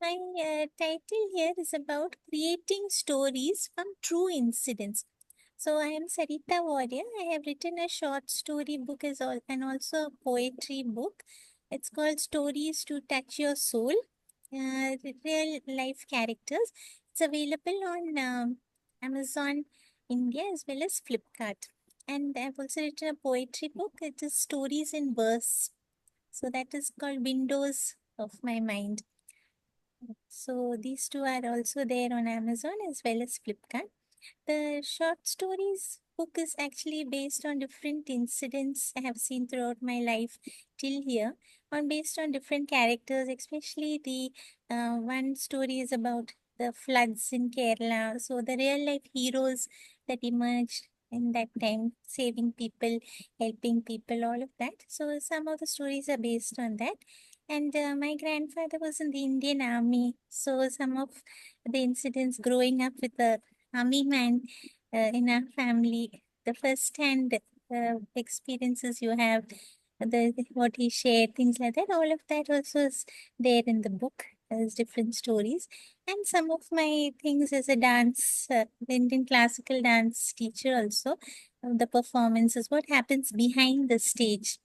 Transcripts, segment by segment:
My title here is about creating stories from true incidents. So I am Sarita Warrior. I have written a short story book and also a poetry book. It's called Stories to Touch Your Soul. Real life characters. It's available on Amazon India as well as Flipkart. And I've also written a poetry book. It is stories in verse. So that is called Windows of My Mind. So these two are also there on Amazon as well as Flipkart. The short stories book is actually based on different incidents I have seen throughout my life till here, on based on different characters, especially the one story is about the floods in Kerala. So the real life heroes that emerged in that time, saving people, helping people, all of that. So some of the stories are based on that. And my grandfather was in the Indian Army. So some of the incidents growing up with the army man in our family, the first hand experiences you have, what he shared, things like that, all of that also is there in the book as different stories. And some of my things as a dance, Indian classical dance teacher also, the performances, what happens behind the stage.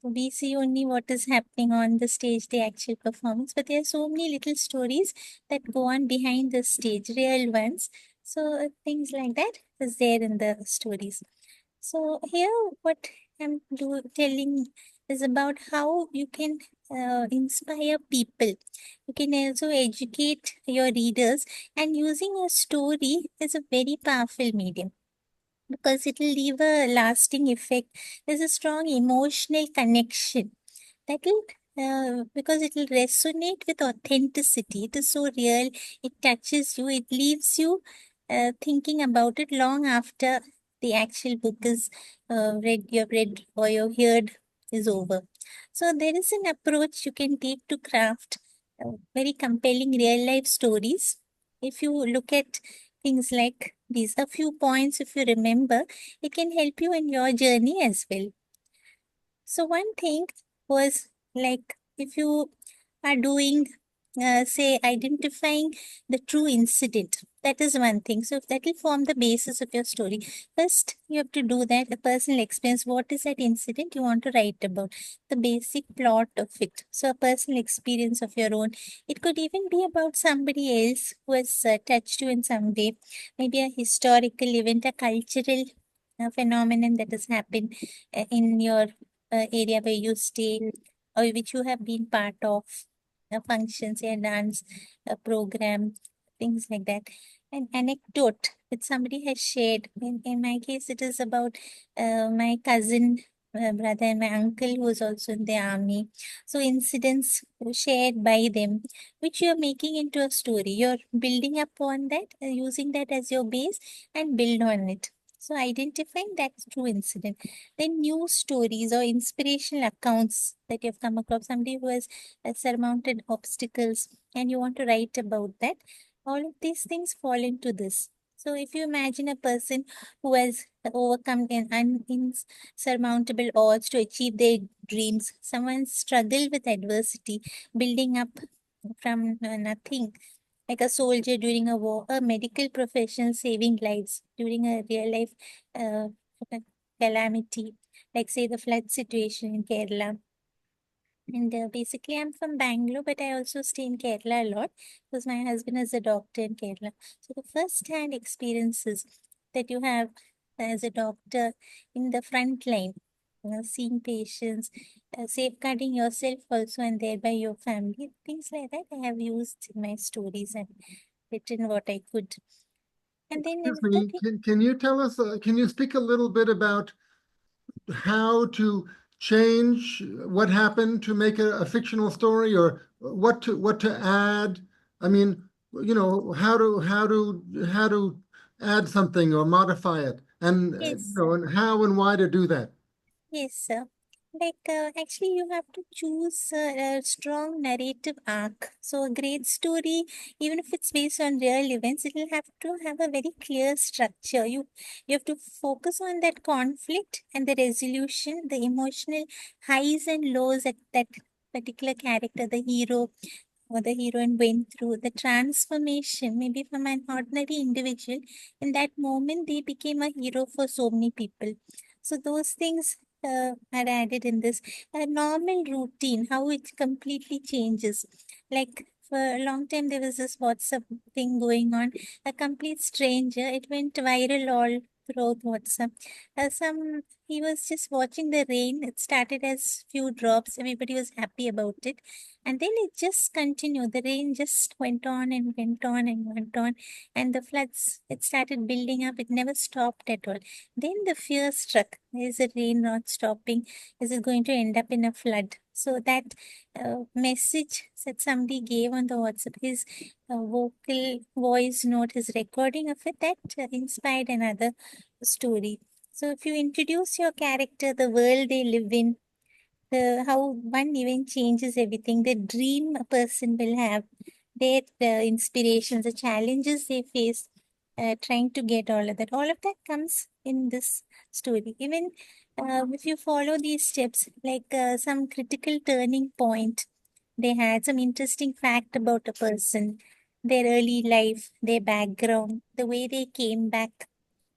We see only what is happening on the stage, the actual performance, but there are so many little stories that go on behind the stage, real ones. So things like that is there in the stories. So here, what telling is about how you can inspire people. You can also educate your readers, and using a story is a very powerful medium because it will leave a lasting effect. There's a strong emotional connection that will, because it will resonate with authenticity. It is so real, it touches you, it leaves you thinking about it long after the actual book is you have read or you have heard is over. So there is an approach you can take to craft very compelling real life stories. If you look at things like these, a few points, if you remember, it can help you in your journey as well. So one thing was like if you are doing, say, identifying the true incident. That is one thing. So that will form the basis of your story. First, you have to do that, the personal experience. What is that incident you want to write about? The basic plot of it. So a personal experience of your own. It could even be about somebody else who has touched you in some way. Maybe a historical event, a cultural phenomenon that has happened in your area where you stay or which you have been part of, functions, a dance, a program, things like that. An anecdote that somebody has shared. In my case, it is about my cousin, brother, and my uncle who was also in the army. So, incidents shared by them, which you are making into a story. You're building upon that, using that as your base, and build on it. So, identifying that true incident. Then news stories or inspirational accounts that you've come across, somebody who has surmounted obstacles and you want to write about that. All of these things fall into this. So if you imagine a person who has overcome an insurmountable odds to achieve their dreams, someone struggled with adversity, building up from nothing, like a soldier during a war, a medical professional saving lives during a real life uh, calamity, like say the flood situation in Kerala. And basically, I'm from Bangalore, but I also stay in Kerala a lot because my husband is a doctor in Kerala. So the first-hand experiences that you have as a doctor in the front line, seeing patients, safeguarding yourself also, and thereby your family, things like that, I have used in my stories and written what I could. And then Excuse another me, thing, can you tell us, can you speak a little bit about how to change what happened to make a fictional story, or what to add? I mean, how to add something or modify it, and yes. and how and why to do that. Yes, sir. Actually, you have to choose a strong narrative arc. So, a great story, even if it's based on real events, it will have to have a very clear structure. You have to focus on that conflict and the resolution, the emotional highs and lows that that particular character, the hero, or the heroine went through, the transformation, maybe from an ordinary individual, in that moment they became a hero for so many people. So those things are added in this. A normal routine, how it completely changes. Like for a long time, there was this WhatsApp thing going on. A complete stranger, it went viral all throughout WhatsApp. He was just watching the rain. It started as few drops. Everybody was happy about it, and then it just continued. The rain just went on and went on and went on, and the floods, it started building up. It never stopped at all. Then the fear struck. Is the rain not stopping? Is it going to end up in a flood? So that message that somebody gave on the WhatsApp, his vocal voice note, his recording of it, that inspired another story. So if you introduce your character, the world they live in, how one event changes everything, the dream a person will have, their inspirations, the challenges they face, trying to get all of that comes in this story. Even if you follow these steps, like some critical turning point, they had some interesting fact about a person, their early life, their background, the way they came back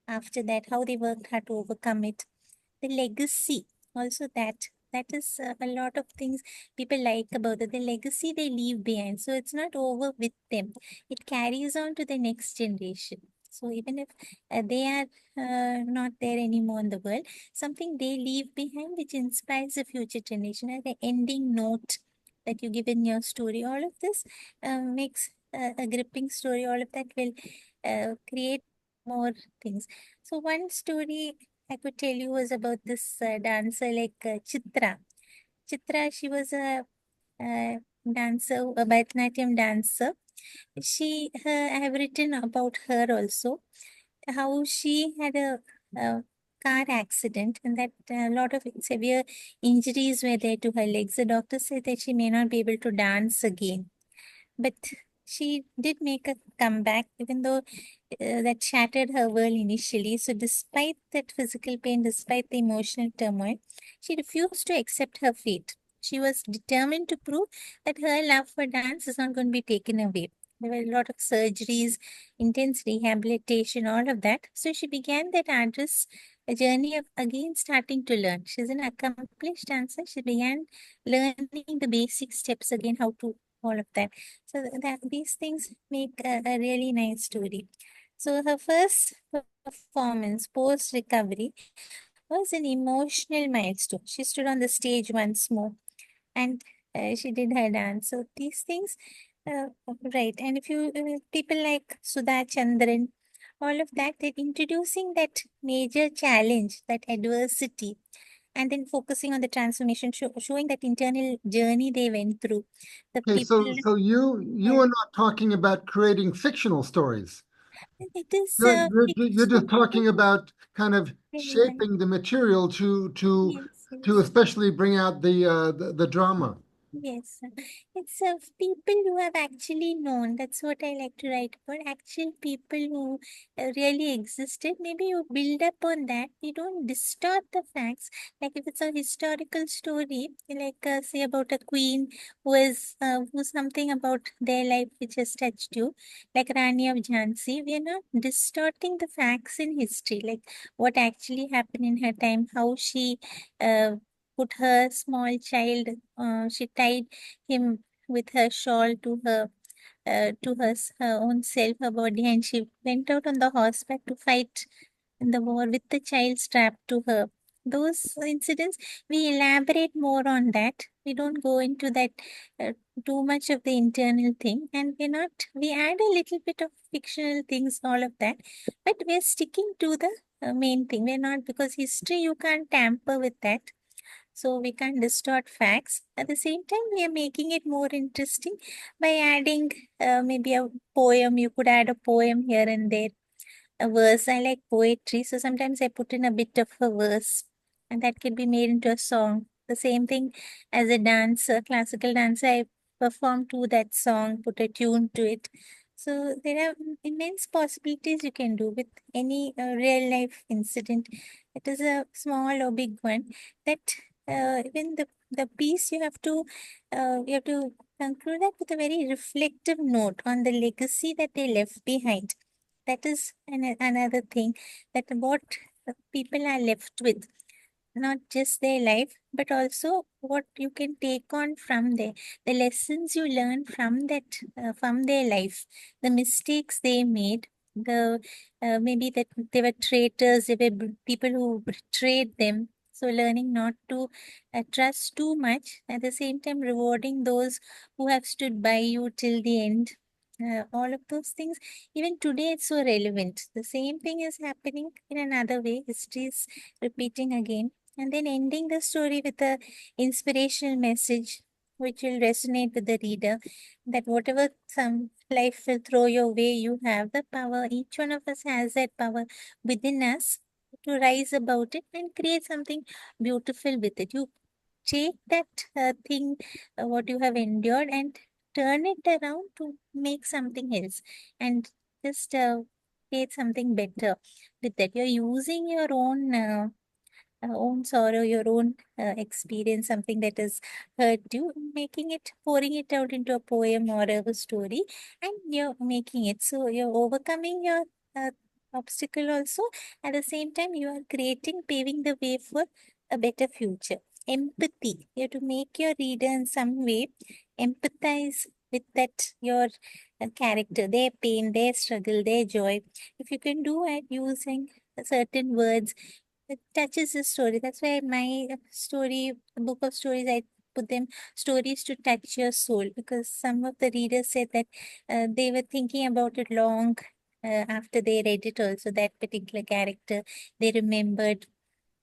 after that, how they worked hard to overcome it, the legacy also, that is a lot of things people like about it, the legacy they leave behind. So it's not over with them, it carries on to the next generation. So even if they are not there anymore in the world, something they leave behind which inspires the future generation, and the ending note that you give in your story, all of this makes a gripping story. All of that will create more things. So one story I could tell you was about this dancer, like Chitra. Chitra, she was a, dancer, a Bharatanatyam dancer. I have written about her also, how she had a car accident, and that a lot of severe injuries were there to her legs. The doctor said that she may not be able to dance again. But she did make a comeback, even though that shattered her world initially. So, despite that physical pain, despite the emotional turmoil, she refused to accept her fate. She was determined to prove that her love for dance is not going to be taken away. There were a lot of surgeries, intense rehabilitation, all of that. So, she began that arduous a journey of again starting to learn. She's an accomplished dancer. She began learning the basic steps again, how to all of that. So that these things make a really nice story. So her first performance post recovery was an emotional milestone. She stood on the stage once more, and she did her dance. So these things, right. And if you people like Sudha Chandran, all of that, they're introducing that major challenge, that adversity, and then focusing on the transformation, showing that internal journey they went through. The Okay, people, so you yes, are not talking about creating fictional stories. it is You're just talking about kind of real life. shaping the material Yes, to yes. especially bring out the drama. Yes, it's of people who have actually known. That's what I like to write about. Actual people who really existed. Maybe you build up on that. You don't distort the facts. Like if it's a historical story, like say about a queen who's something about their life which has touched you, like Rani of Jhansi. We are not distorting the facts in history, like what actually happened in her time, how she uh, put her small child, she tied him with her shawl to her own self, her body, and she went out on the horseback to fight in the war with the child strapped to her. Those incidents, we elaborate more on that. We don't go into that uh, too much of the internal thing, and we add a little bit of fictional things, all of that, but we're sticking to the main thing. We're not, because history, you can't tamper with that, so we can't distort facts. At the same time, we are making it more interesting by adding maybe a poem. You could add a poem here and there, a verse. I like poetry, so sometimes I put in a bit of a verse, and that could be made into a song. The same thing as a dancer, classical dancer, I perform to that song, put a tune to it. So there are immense possibilities you can do with any real life incident. It is a small or big one. That even the piece you have to concluded with a very reflective note on the legacy that they left behind. That is another thing, that what people are left with, not just their life, but also what you can take on from there, the lessons you learn from that, from their life, the mistakes they made, the maybe that they were traitors, they were people who betrayed them. So learning not to trust too much, at the same time rewarding those who have stood by you till the end. All of those things, even today, it's so relevant. The same thing is happening in another way. History is repeating again, and then ending the story with a inspirational message which will resonate with the reader, that whatever some life will throw your way, you have the power. Each one of us has that power within us to rise about it and create something beautiful with it. You take that thing, what you have endured, and turn it around to make something else, and just create something better with that. You're using your own sorrow, your own experience, something that has hurt you, making it, pouring it out into a poem or a story, and you're making it. So you're overcoming your uh, obstacle also. At the same time, you are creating, paving the way for a better future. Empathy. You have to make your reader in some way empathize with that, your character, their pain, their struggle, their joy. If you can do it using certain words, it touches the story. That's why my story, book of stories, I put them stories to touch your soul, because some of the readers said that they were thinking about it long after they read it, also, that particular character they remembered.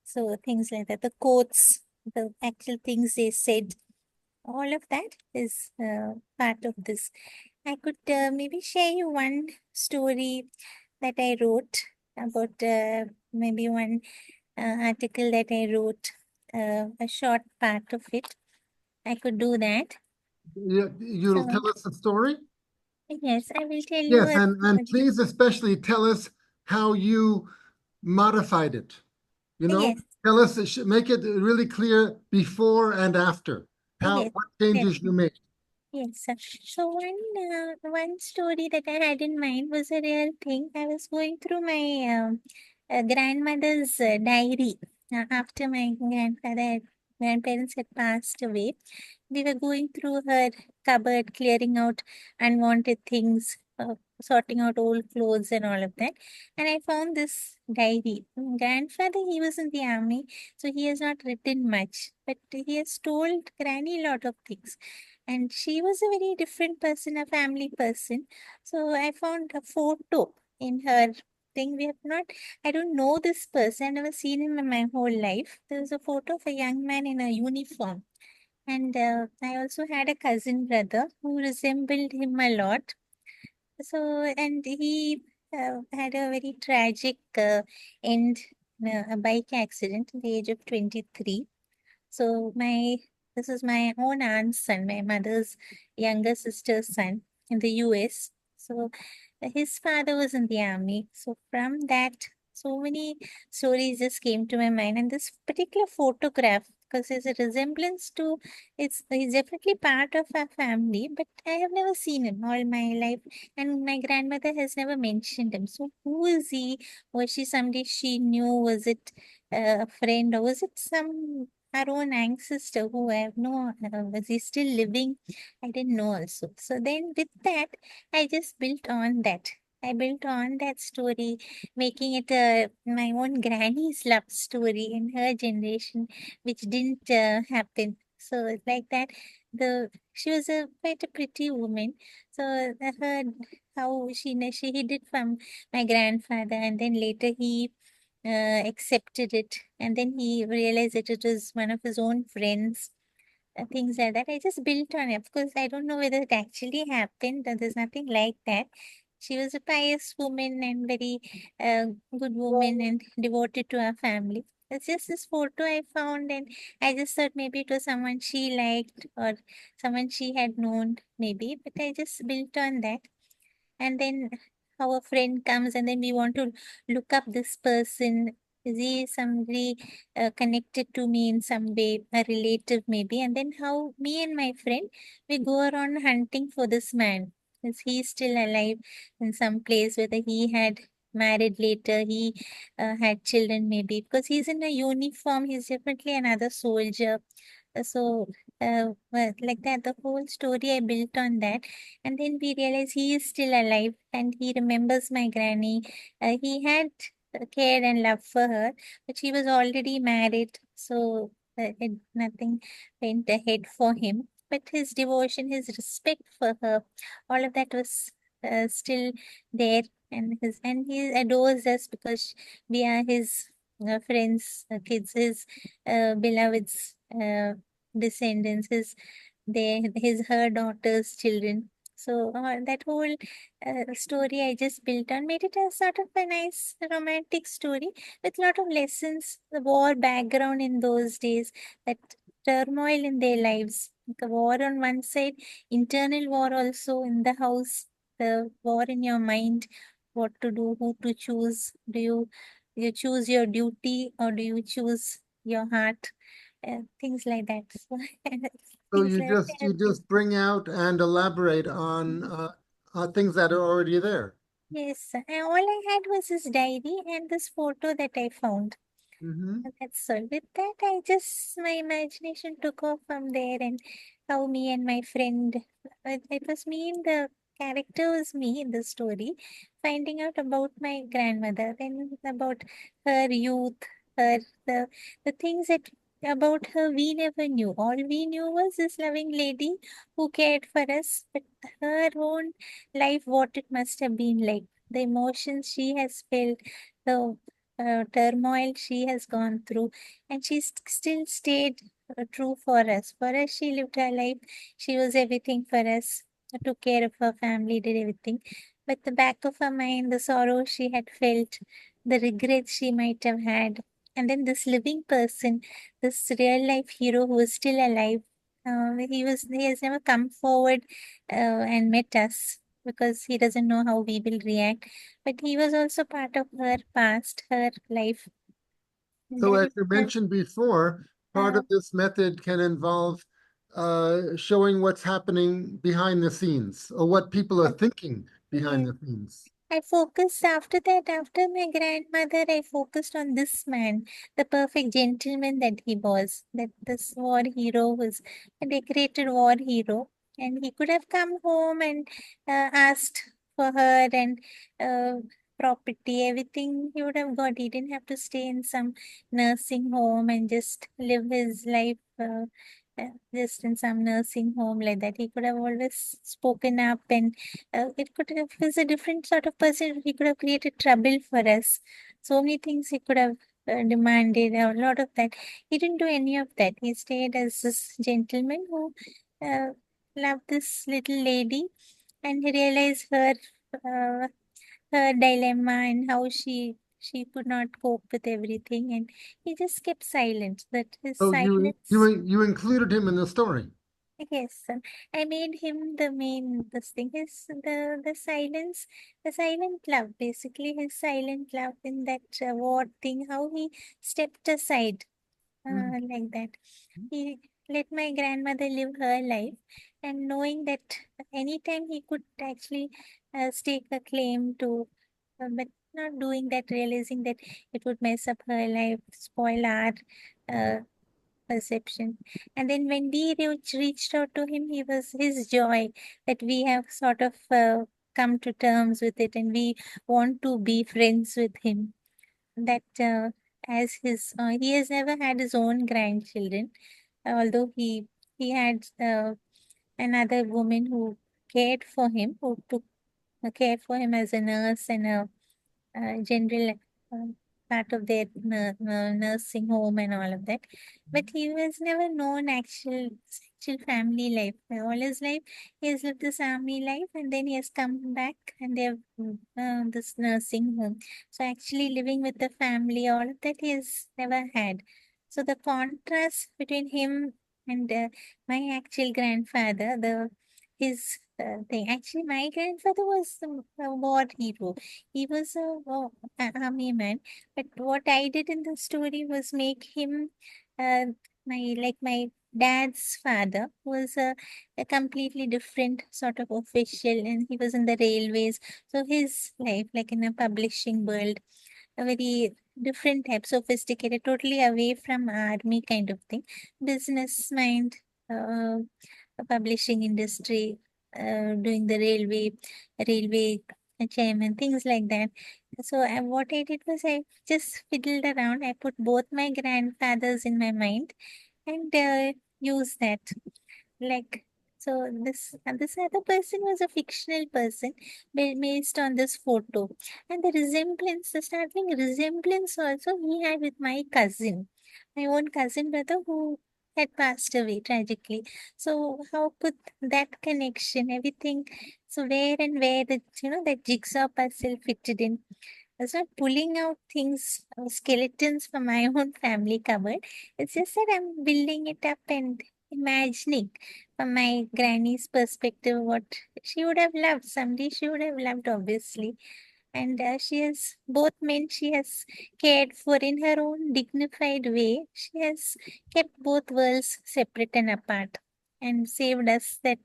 So things like that, the quotes, the actual things they said, all of that is part of this. I could maybe share you one story that I wrote about, maybe one article that I wrote, a short part of it. I could do that. You'll So, tell us the story? yes, I will tell you Yes, a and story. please especially tell us how you modified it. You know, Yes, tell us, make it really clear before and after, how, yes, what changes you definitely. made. Yes, sir. So one story that I had in mind was a real thing. I was going through my grandmother's diary after my grandparents had passed away. We were going through her cupboard, clearing out unwanted things, sorting out old clothes and all of that. And I found this diary. Grandfather, he was in the army, so he has not written much, but he has told Granny a lot of things. And she was a very different person, a family person. So I found a photo in her thing. We have not, I don't know this person, I've never seen him in my whole life. There was a photo of a young man in a uniform. And I also had a cousin brother who resembled him a lot. So, and he had a very tragic end, a bike accident at the age of 23. So this is my own aunt's son, my mother's younger sister's son in the US. So his father was in the army. So from that, so many stories just came to my mind. And this particular photograph, because there's a resemblance to, he's definitely part of our family, but I have never seen him all my life. And my grandmother has never mentioned him. So who is he? Was she somebody she knew? Was it a friend, or was it some our own ancestor who I have no, was he still living? I didn't know also. So then with that, I just built on that. I built on that story, making it my own granny's love story in her generation, which didn't happen. So it's like that. She was a quite a pretty woman. So I heard how she hid it from my grandfather, and then later he accepted it, and then he realized that it was one of his own friends, things like that. I just built on it. Of course, I don't know whether it actually happened. There's nothing like that. She was a pious woman and very good woman and devoted to her family. It's just this photo I found, and I just thought maybe it was someone she liked or someone she had known, maybe. But I just built on that. And then our friend comes, and then we want to look up this person. Is he somebody connected to me in some way, a relative maybe? And then how me and my friend, we go around hunting for this man. Is he still alive in some place? Whether he had married later, he had children maybe. Because he's in a uniform, he's definitely another soldier. Well, like that, the whole story I built on that. And then we realize he is still alive and he remembers my granny. He had care and love for her, but she was already married, so nothing went ahead for him. But his devotion, his respect for her, all of that was still there, and he adores us because we are his friends, kids, his beloveds, descendants, his her daughter's children. So that whole story I just built on made it a sort of a nice romantic story with a lot of lessons, the war background in those days, that turmoil in their lives. The war on one side, internal war also in the house, the war in your mind, what to do, who to choose. Do you choose your duty or do you choose your heart? Things like that. So So things you like just that. you just bring out and elaborate on things that are already there. Yes, all I had was this diary and this photo that I found. Hmm. And that's all. With that, my imagination took off from there, and how me and my friend, it was me in the character was me in the story, finding out about my grandmother, then about her youth, her the things that about her we never knew. All we knew was this loving lady who cared for us, but her own life, what it must have been like, the emotions she has felt, the turmoil she has gone through, and she still stayed true for us. For us, she lived her life. She was everything for us, took care of her family, did everything. But the back of her mind, the sorrow she had felt, the regrets she might have had, and then this living person, this real life hero who is still alive. He has never come forward and met us because he doesn't know how we will react, but he was also part of her past, her life. And So that as is you the, mentioned before, part uh, of this method can involve showing what's happening behind the scenes or what people are thinking behind yeah. the scenes. I focused after that, after my grandmother, I focused on this man, the perfect gentleman that he was, that this war hero was a decorated war hero. And he could have come home and asked for her and uh, property, everything he would have got. He didn't have to stay in some nursing home and just live his life. Just in some nursing home like that, he could have always spoken up, and it could have, he's a different sort of person. He could have created trouble for us. So many things he could have demanded, a lot of that. He didn't do any of that. He stayed as this gentleman who uh, loved this little lady, and he realized uh, her dilemma and how she could not cope with everything, and he just kept silent. That his So silence. you included him in the story. Yes, I made him the main this thing. The silence, the silent love, basically his silent love in that ward thing, how he stepped aside Mhm. like that. He let my grandmother live her life, and knowing that anytime he could actually stake a claim to, but not doing that, realizing that it would mess up her life, spoil our uh, perception. And then when we reached out to him, he was his joy that we have sort of come to terms with it, and we want to be friends with him. That as his he has never had his own grandchildren, although he had another woman who cared for him, who took cared for him as a nurse and a general uh, part of their nursing home and all of that. But he was never known actual family life. All his life, he has lived this army life, and then he has come back and they have this nursing home. So actually living with the family, all of that he has never had. So the contrast between him and my actual grandfather, the his thing. Actually, my grandfather was a war hero. He was a army man. But what I did in the story was make him my dad's father was a completely different sort of official, and he was in the railways. So his life, like in a publishing world, a very different type, sophisticated, totally away from army kind of thing, business mind, uh, publishing industry, doing the railway chairman, things like that. So what I did was I just fiddled around. I put both my grandfathers in my mind and used that. Like, so this other person was a fictional person based on this photo, and the resemblance, the startling resemblance also he had with my cousin, my own cousin brother who had passed away tragically. So how could that connection, everything, so where and where the that jigsaw puzzle fitted in. I was not pulling out things, skeletons from my own family cupboard. It's just that I'm building it up and imagining from my granny's perspective what she would have loved. Someday she would have loved, obviously. And she has both men she has cared for in her own dignified way. She has kept both worlds separate and apart and saved us that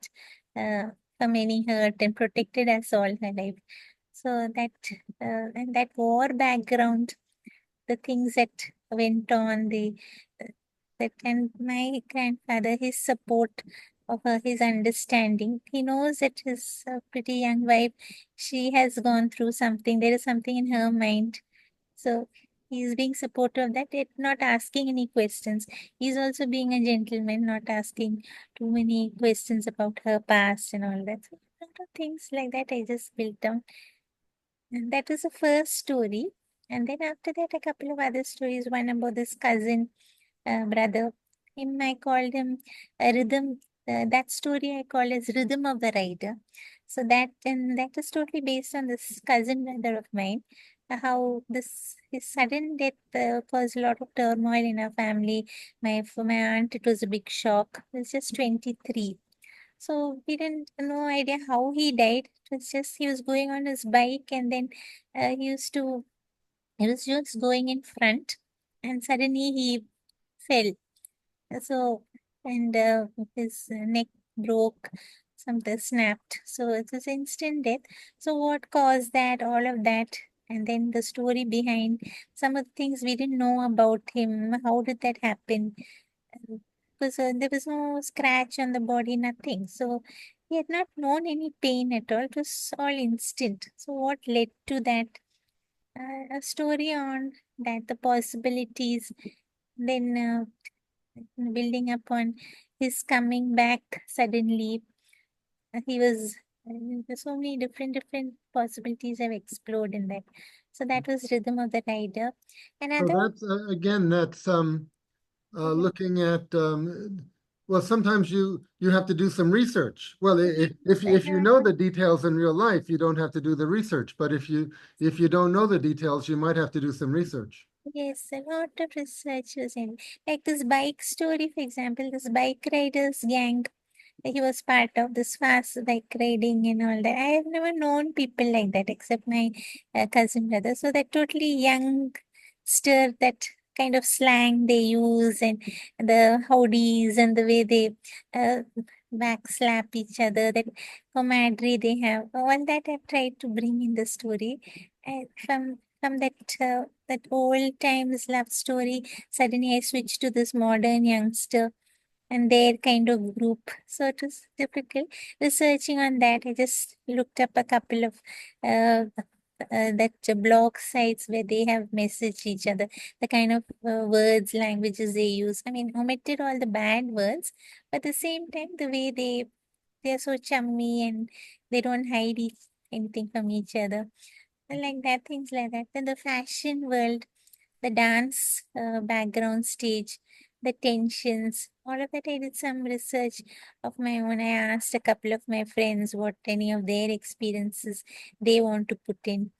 from any hurt and protected us all her life. So that and that war background, the things that went on, the that and my grandfather, his support of his understanding. He knows that his pretty young wife, she has gone through something. There is something in her mind, so he's being supportive of that, yet not asking any questions. He's also being a gentleman, not asking too many questions about her past and all that. So a lot of things like that I just built down. And that was the first story. And then after that, a couple of other stories. One about this cousin, brother. Him, I called him a rhythm. That story I call as Rhythm of the Rider. So that is totally based on this cousin brother of mine. How this his sudden death caused a lot of turmoil in our family. For my aunt, it was a big shock. He was just 23. So we didn't no idea how he died. It was just he was going on his bike, and then he was just going in front, and suddenly he fell. So and his neck broke, something snapped. So it was instant death. So what caused that? All of that. And then the story behind some of the things we didn't know about him. How did that happen? Because there was no scratch on the body, nothing. So he had not known any pain at all. It was all instant. So what led to that? A story on that, the possibilities. Then building upon his coming back suddenly. He was there's so many different possibilities have explored in that. So that was Rhythm of the Rider. So Another. that's again, that's Mhm. looking at well, sometimes you have to do some research. Well, Yes, if you know the details in real life, you don't have to do the research. But if you don't know the details, you might have to do some research. yes, a lot of research was in. Like this bike story, for example, this bike riders gang. He was part of this fast bike riding and all that. I have never known people like that except my cousin brother. So that totally youngster, that kind of slang they use, and the howdies and the way they uh, backslap each other, that camaraderie they have. All that I've tried to bring in the story. And from that old times love story, suddenly I switched to this modern youngster and their kind of group. So it was difficult researching on that. I just looked up a couple of that blog sites where they have messaged each other, the kind of words, languages they use. I mean, omitted all the bad words, but at the same time, the way they're so chummy and they don't hide anything from each other. And like that, things like that. Then the fashion world, the dance background stage, the tensions, all of that. I did some research of my own. I asked a couple of my friends what any of their experiences they want to put in.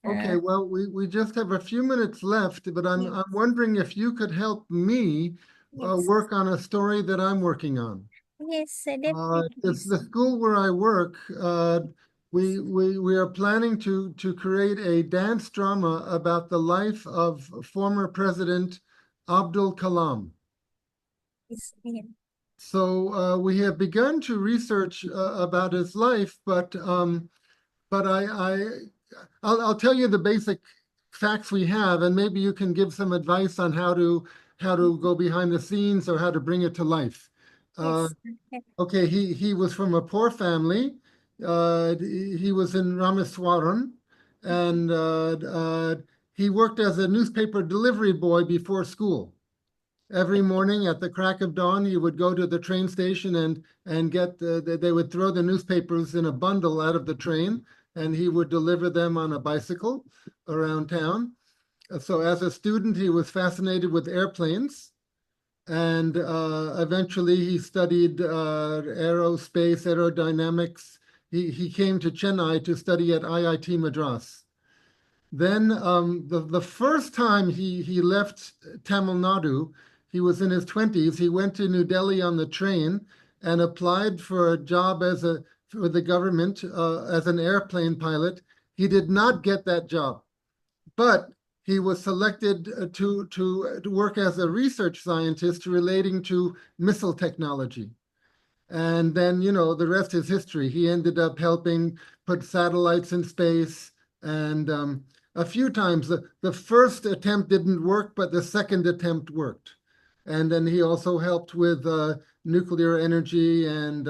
Okay, Uh, well, we just have a few minutes left, but yes, I'm wondering if you could help me yes. work on a story that I'm working on. Yes, definitely. It's the school where I work. We are planning to create a dance drama about the life of former President Abdul Kalam. Yeah. So we have begun to research about his life, but I'll tell you the basic facts we have, and maybe you can give some advice on how to go behind the scenes or how to bring it to life. Uh, Yes. Okay. okay, he was from a poor family. He was in Ramaswaram, and he worked as a newspaper delivery boy before school. Every morning at the crack of dawn, he would go to the train station and get they would throw the newspapers in a bundle out of the train, and he would deliver them on a bicycle around town. So as a student, he was fascinated with airplanes, and eventually he studied aerospace, aerodynamics. He came to Chennai to study at IIT Madras. Then the first time he left Tamil Nadu, he was in his 20s. He went to New Delhi on the train and applied for a job for the government as an airplane pilot. He did not get that job, but he was selected to work as a research scientist relating to missile technology. And then, the rest is history. He ended up helping put satellites in space. And a few times, the first attempt didn't work, but the second attempt worked. And then he also helped with nuclear energy and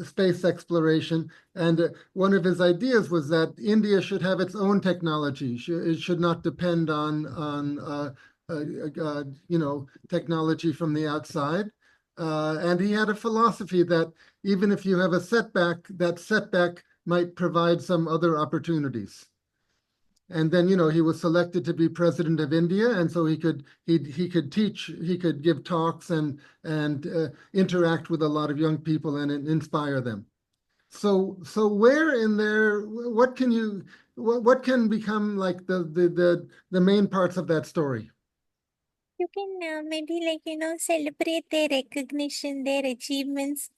space exploration. And one of his ideas was that India should have its own technology. It should not depend on technology from the outside. And he had a philosophy that even if you have a setback, that setback might provide some other opportunities. And then, he was selected to be president of India, and so he could teach, he could give talks and interact with a lot of young people and inspire them. So where in there, what can become like the main parts of that story? You can maybe celebrate their recognition, their achievements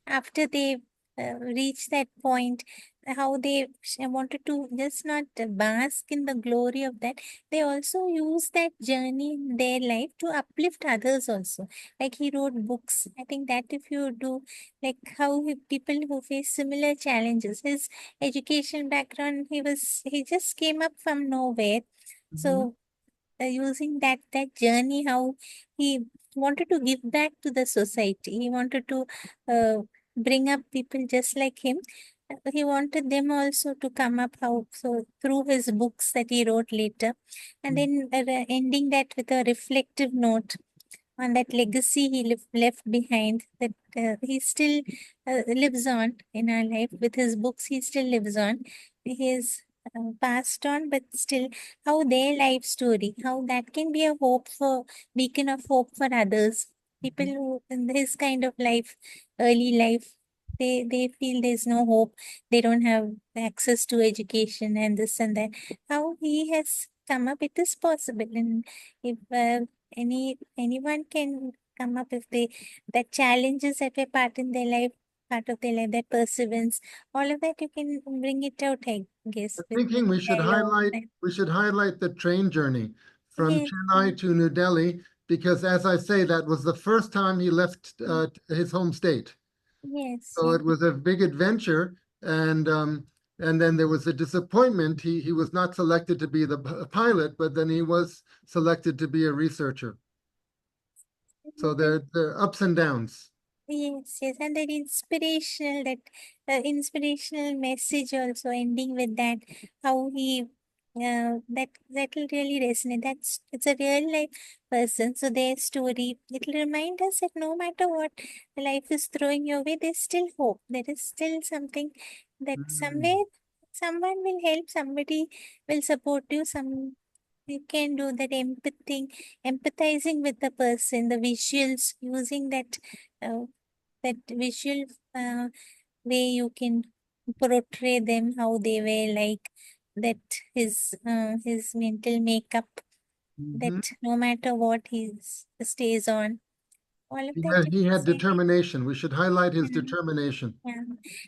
after they reach that point, how they wanted to just not bask in the glory of that. They also use that journey in their life to uplift others also. Like he wrote books. I think that if you do, like how people who face similar challenges, his education background, he just came up from nowhere. Mhm. So using that journey, how he wanted to give back to the society. He wanted to uh, bring up people just like him. He wanted them also to come up how so through his books that he wrote later, and then ending that with a reflective note on that legacy he left behind, that he still lives on in our life with his books. He still lives on. He is passed on, but still how their life story, how that can be a hope for beacon of hope for others, people who in his kind of life, early life, they feel there's no hope, they don't have access to education and this and that, how he has come up, it is possible. And if anyone can come up if they, that challenges that were part of their life, that perseverance, all of that you can bring it out, I guess, with Thinking we should dialogue. highlight the train journey from Yes, Chennai to New Delhi because, as I say, that was the first time he left his home state. yes, So yes. it was a big adventure, and then there was a disappointment. He was not selected to be the pilot, but then he was selected to be a researcher. So there are ups and downs. Yes, yes, and that inspirational message also ending with that, how he that will really resonate. It's a real life person, so their story, it'll remind us that no matter what life is throwing your way, there's still hope. There is still something that Mm. somewhere someone will help, somebody will support you, some you can do that empathy, empathizing with the person, the visuals, using uh, that visual uh, way you can portray them, how they were like, that his mental makeup, that Mhm. no matter what he stays on. all of He that had, you he can had say. determination. We should highlight his Yeah. determination. Yeah,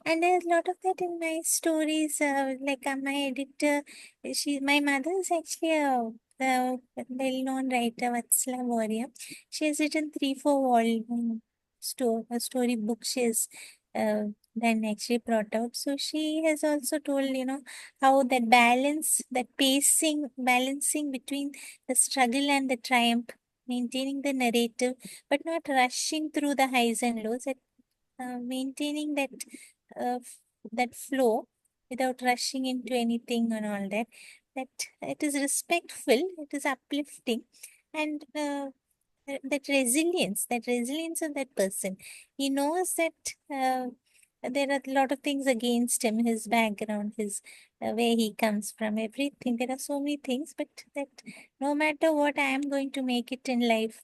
and there's a lot of that in my stories. Like my editor, my mother is actually a well-known writer, Vatsala Warrior. She has written 3, 4 volume story book. She has then actually brought out. So she has also told, how that balance, that balancing between the struggle and the triumph, maintaining the narrative, but not rushing through the highs and lows. Maintaining that flow without rushing into anything and all that, that it is respectful, it is uplifting, and that resilience of that person. He knows that there are a lot of things against him, his background, his where he comes from, everything. There are so many things, but that no matter what, I am going to make it in life.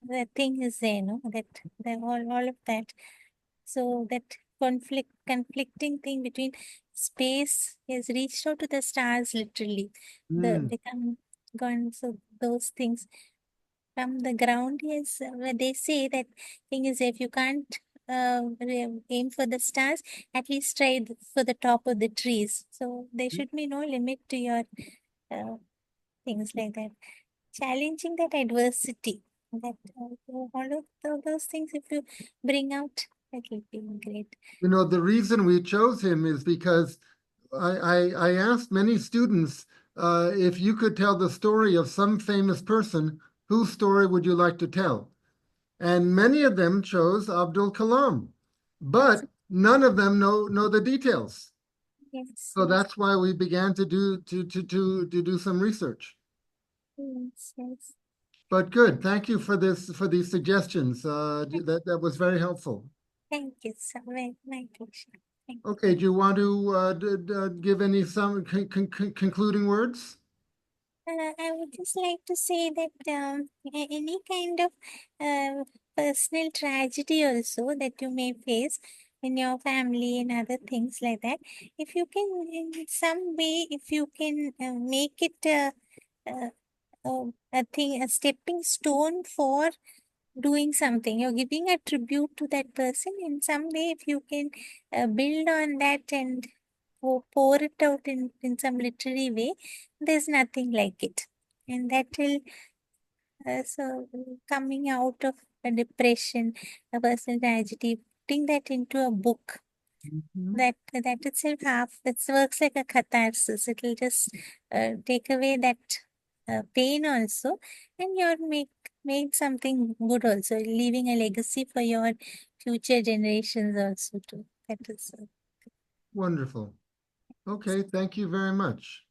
That thing is there, no? That all of that. So that conflicting thing between space has reached out to the stars literally. The Mm. become gone. So those things from the ground is where they say that thing is, if you can't aim for the stars, at least try for the top of the trees. So there should be no limit to your uh, things like that. Challenging that adversity, that all of those things, if you bring out, that will be great. You know, the reason we chose him is because I asked many students if you could tell the story of some famous person, whose story would you like to tell? And many of them chose Abdul Kalam, Yes, but none of them know the details. yes, So yes, that's why we began to do some research. yes, yes. But good, thank you for these suggestions. That was very helpful. Thank you so much. My pleasure. Thank Okay, do you want to give any some concluding words? I would just like to say that any kind of personal tragedy also that you may face in your family and other things like that, if you can, in some way, if you can make it uh, a stepping stone for doing something, you're giving a tribute to that person in some way. If you can build on that and pour it out in some literary way, there's nothing like it. And that will, coming out of a depression, a personal tragedy, putting that into a book, Mhm. that itself it works like a catharsis. It will just take away that pain also, and you're make something good also, leaving a legacy for your future generations also too. That is Wonderful. Okay, thank you very much.